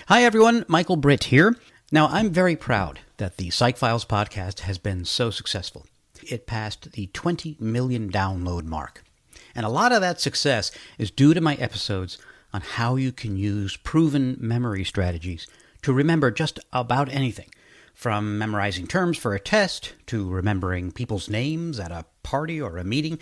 Hi, everyone. Michael Britt here. Now, I'm very proud that the Psych Files podcast has been so successful. It passed the 20 million download mark. And a lot of that success is due to my episodes on how you can use proven memory strategies to remember just about anything, from memorizing terms for a test to remembering people's names at a party or a meeting,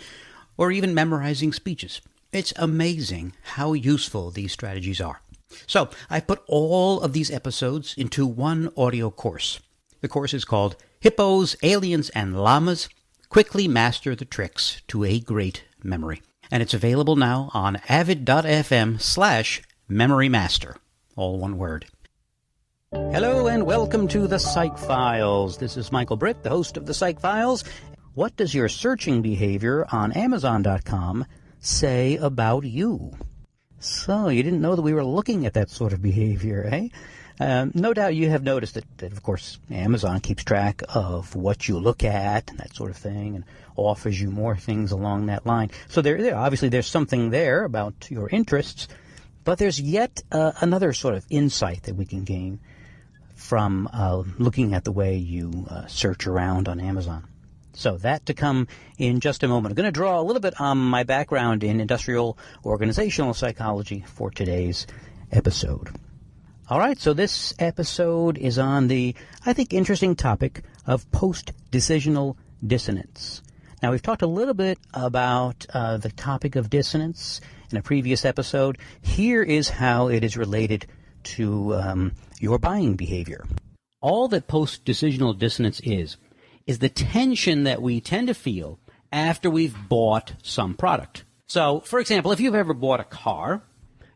or even memorizing speeches. It's amazing how useful these strategies are. So, I put all of these episodes into one audio course. The course is called Hippos, Aliens, and Llamas: Quickly Master the Tricks to a Great Memory. And it's available now on avid.fm/memorymaster. All one word. Hello and welcome to the Psych Files. This is Michael Britt, the host of the Psych Files. What does your searching behavior on Amazon.com say about you? So, you didn't know that we were looking at that sort of behavior, eh? No doubt you have noticed that, of course, Amazon keeps track of what you look at and that sort of thing and offers you more things along that line. So, obviously there's something there about your interests, but there's yet another sort of insight that we can gain from looking at the way you search around on Amazon. So that to come in just a moment. I'm going to draw a little bit on my background in industrial organizational psychology for today's episode. All right, so this episode is on the, I think, interesting topic of post-decisional dissonance. Now, we've talked a little bit about the topic of dissonance in a previous episode. Here is how it is related to your buying behavior. All that post-decisional dissonance is the tension that we tend to feel after we've bought some product. So, for example, if you've ever bought a car,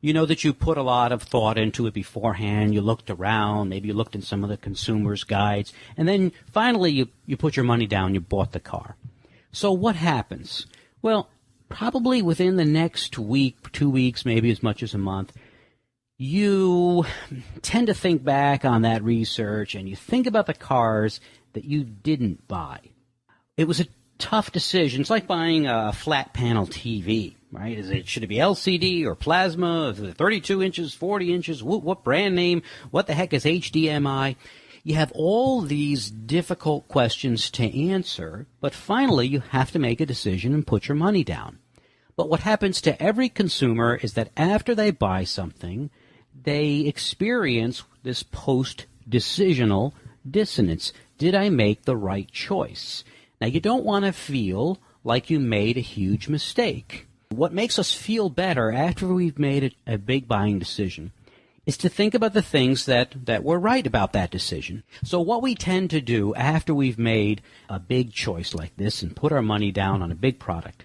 you know that you put a lot of thought into it beforehand. You looked around, maybe you looked in some of the consumer's guides, and then finally you put your money down, you bought the car. So what happens? Well, probably within the next week, 2 weeks, maybe as much as a month, you tend to think back on that research and you think about the cars that you didn't buy. It was a tough decision. It's like buying a flat panel TV, right? Should it be LCD or plasma? Is it 32 inches, 40 inches? What brand name? What the heck is HDMI? You have all these difficult questions to answer, but finally you have to make a decision and put your money down. But what happens to every consumer is that after they buy something, they experience this post-decisional dissonance. Did I make the right choice? Now, you don't want to feel like you made a huge mistake. What makes us feel better after we've made a big buying decision is to think about the things that were right about that decision. So what we tend to do after we've made a big choice like this and put our money down on a big product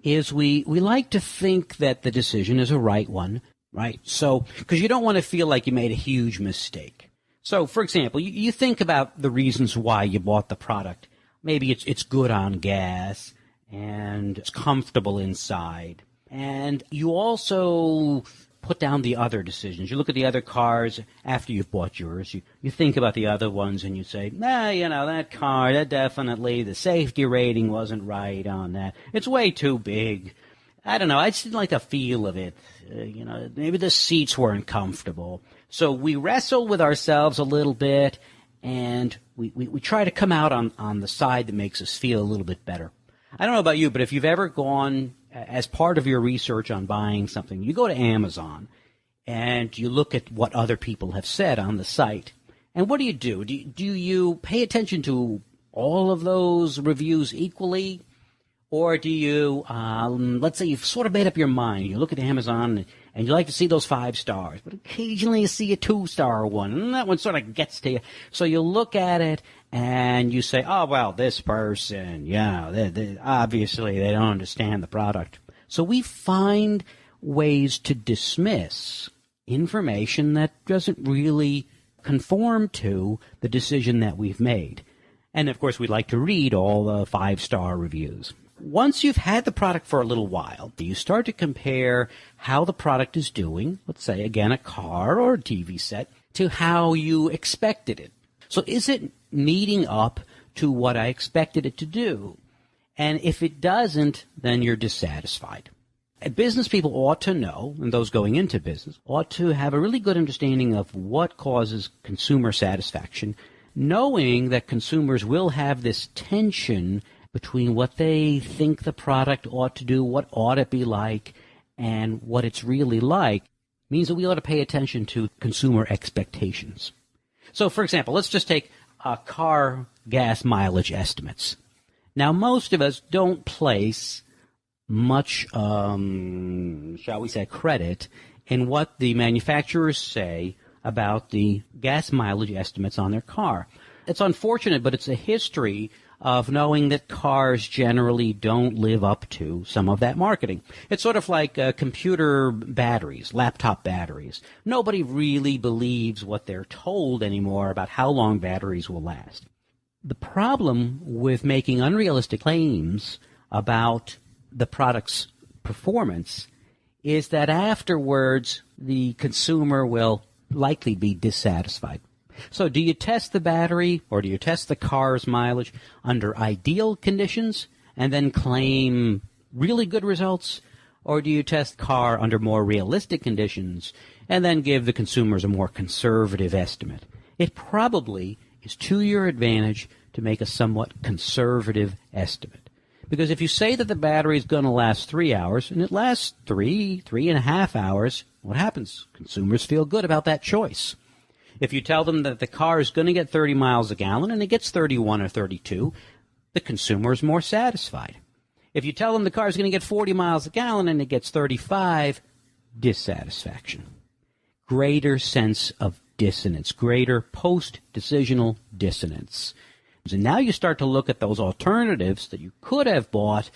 is we like to think that the decision is a right one, right? So, because you don't want to feel like you made a huge mistake. So, for example, you think about the reasons why you bought the product. Maybe it's good on gas, and it's comfortable inside. And you also put down the other decisions. You look at the other cars after you've bought yours. You think about the other ones, and you say, that car, that definitely, the safety rating wasn't right on that. It's way too big. I don't know, I just didn't like the feel of it. Maybe the seats weren't comfortable. So we wrestle with ourselves a little bit, and we try to come out on the side that makes us feel a little bit better. I don't know about you, but if you've ever gone, as part of your research on buying something, you go to Amazon, and you look at what other people have said on the site. And what do? Do you pay attention to all of those reviews equally? Or do you, let's say you've sort of made up your mind. You look at Amazon and you like to see those 5 stars, but occasionally you see a 2-star one, and that one sort of gets to you. So you look at it and you say, oh, well, this person, obviously they don't understand the product. So we find ways to dismiss information that doesn't really conform to the decision that we've made. And, of course, we'd like to read all the 5-star reviews. Once you've had the product for a little while, you start to compare how the product is doing, let's say, again, a car or a TV set, to how you expected it. So is it meeting up to what I expected it to do? And if it doesn't, then you're dissatisfied. Business people ought to know, and those going into business ought to have a really good understanding of what causes consumer satisfaction, knowing that consumers will have this tension between what they think the product ought to do, what ought it be like, and what it's really like, means that we ought to pay attention to consumer expectations. So, for example, let's just take car gas mileage estimates. Now, most of us don't place much, shall we say, credit in what the manufacturers say about the gas mileage estimates on their car. It's unfortunate, but it's a history of knowing that cars generally don't live up to some of that marketing. It's sort of like computer batteries, laptop batteries. Nobody really believes what they're told anymore about how long batteries will last. The problem with making unrealistic claims about the product's performance is that afterwards the consumer will likely be dissatisfied. So do you test the battery or do you test the car's mileage under ideal conditions and then claim really good results? Or do you test car under more realistic conditions and then give the consumers a more conservative estimate? It probably is to your advantage to make a somewhat conservative estimate. Because if you say that the battery is going to last 3 hours and it lasts 3.5 hours, what happens? Consumers feel good about that choice. If you tell them that the car is going to get 30 miles a gallon and it gets 31 or 32, the consumer is more satisfied. If you tell them the car is going to get 40 miles a gallon and it gets 35, dissatisfaction. Greater sense of dissonance, greater post-decisional dissonance. And now you start to look at those alternatives that you could have bought,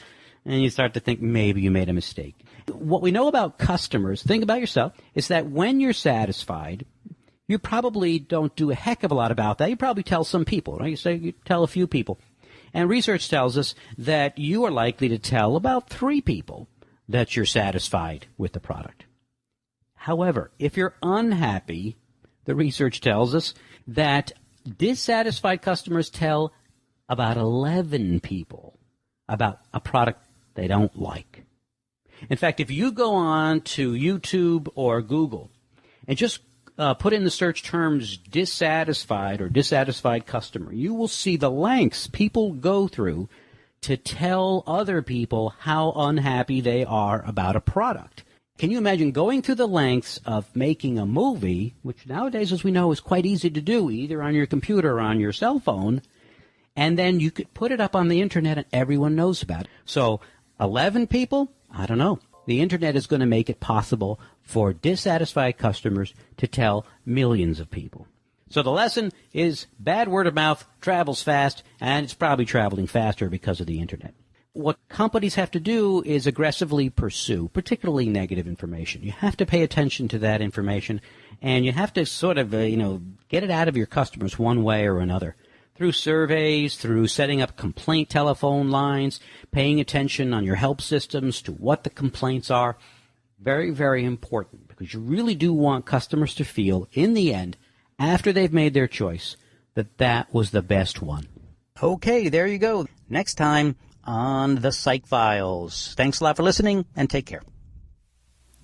and you start to think maybe you made a mistake. What we know about customers, think about yourself, is that when you're satisfied, you probably don't do a heck of a lot about that. You probably tell some people, right? You tell a few people. And research tells us that you are likely to tell about 3 people that you're satisfied with the product. However, if you're unhappy, the research tells us that dissatisfied customers tell about 11 people about a product they don't like. In fact, if you go on to YouTube or Google and just put in the search terms dissatisfied or dissatisfied customer, you will see the lengths people go through to tell other people how unhappy they are about a product. Can you imagine going through the lengths of making a movie, which nowadays, as we know, is quite easy to do, either on your computer or on your cell phone, and then you could put it up on the internet and everyone knows about it. So 11 people? I don't know. The internet is going to make it possible for dissatisfied customers to tell millions of people. So the lesson is bad word of mouth travels fast, and it's probably traveling faster because of the internet. What companies have to do is aggressively pursue, particularly negative information. You have to pay attention to that information, and you have to sort of, get it out of your customers one way or another. Through surveys, through setting up complaint telephone lines, paying attention on your help systems to what the complaints are. Very, very important, because you really do want customers to feel, in the end, after they've made their choice, that that was the best one. Okay, there you go. Next time on the Psych Files. Thanks a lot for listening, and take care.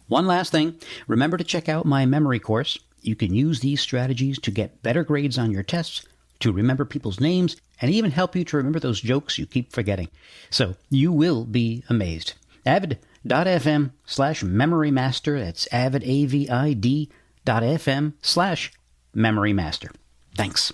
One last thing. Remember to check out my memory course. You can use these strategies to get better grades on your tests, to remember people's names, and even help you to remember those jokes you keep forgetting. So you will be amazed. avid.fm/memorymaster. That's avid, AVID.fm/memorymaster. Thanks.